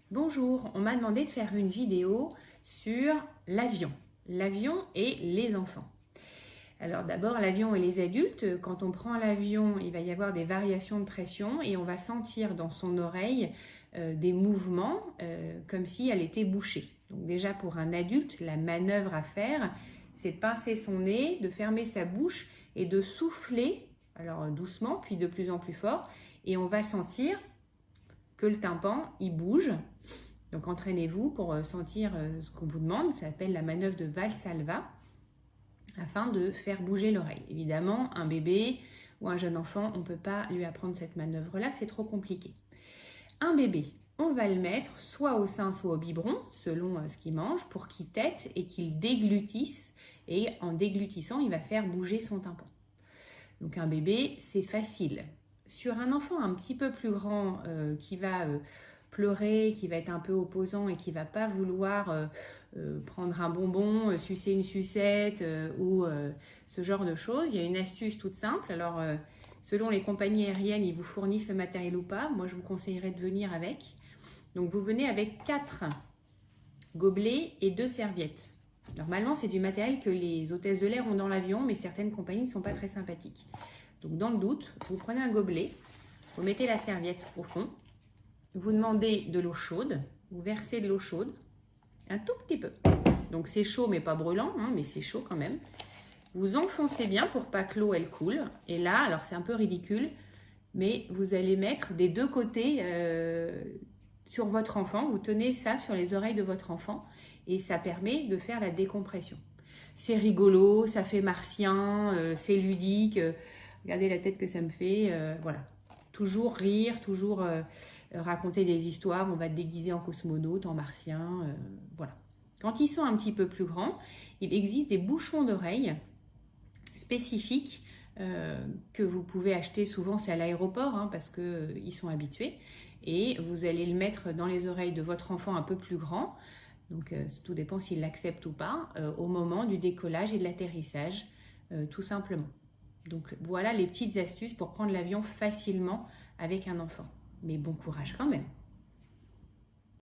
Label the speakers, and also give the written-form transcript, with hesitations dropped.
Speaker 1: Bonjour, on m'a demandé de faire une vidéo sur l'avion et les enfants. Alors d'abord l'avion et les adultes, quand on prend l'avion, il va y avoir des variations de pression et on va sentir dans son oreille des mouvements comme si elle était bouchée. Donc déjà pour un adulte, la manœuvre à faire, c'est de pincer son nez, de fermer sa bouche et de souffler, alors doucement puis de plus en plus fort, et on va sentir que le tympan il bouge. Donc entraînez-vous pour sentir ce qu'on vous demande, ça s'appelle la manœuvre de Valsalva, afin de faire bouger l'oreille. Évidemment, un bébé ou un jeune enfant, on ne peut pas lui apprendre cette manœuvre-là, c'est trop compliqué. Un bébé, on va le mettre soit au sein, soit au biberon, selon ce qu'il mange, pour qu'il tète et qu'il déglutisse. Et en déglutissant, il va faire bouger son tympan. Donc un bébé, c'est facile. Sur un enfant un petit peu plus grand qui va pleurer, qui va être un peu opposant et qui va pas vouloir prendre un bonbon, sucer une sucette ou ce genre de choses, il y a une astuce toute simple. Alors selon les compagnies aériennes, ils vous fournissent le matériel ou pas. Moi, je vous conseillerais de venir avec. Donc vous venez avec 4 gobelets et 2 serviettes. Normalement, c'est du matériel que les hôtesses de l'air ont dans l'avion, mais certaines compagnies ne sont pas très sympathiques. Donc dans le doute, vous prenez un gobelet, vous mettez la serviette au fond, vous demandez de l'eau chaude, vous versez de l'eau chaude, un tout petit peu. Donc c'est chaud mais pas brûlant, hein, mais c'est chaud quand même. Vous enfoncez bien pour pas que l'eau elle coule. Et là, alors c'est un peu ridicule, mais vous allez mettre des deux côtés sur votre enfant. Vous tenez ça sur les oreilles de votre enfant et ça permet de faire la décompression. C'est rigolo, ça fait martien, c'est ludique. Regardez la tête que ça me fait. Voilà. Toujours rire, toujours raconter des histoires. On va te déguiser en cosmonaute, en martien. Voilà. Quand ils sont un petit peu plus grands, il existe des bouchons d'oreilles spécifiques que vous pouvez acheter. Souvent, c'est à l'aéroport hein, parce qu'ils sont habitués. Et vous allez le mettre dans les oreilles de votre enfant un peu plus grand. Donc, tout dépend s'il l'accepte ou pas au moment du décollage et de l'atterrissage, tout simplement. Donc voilà les petites astuces pour prendre l'avion facilement avec un enfant. Mais bon courage quand même.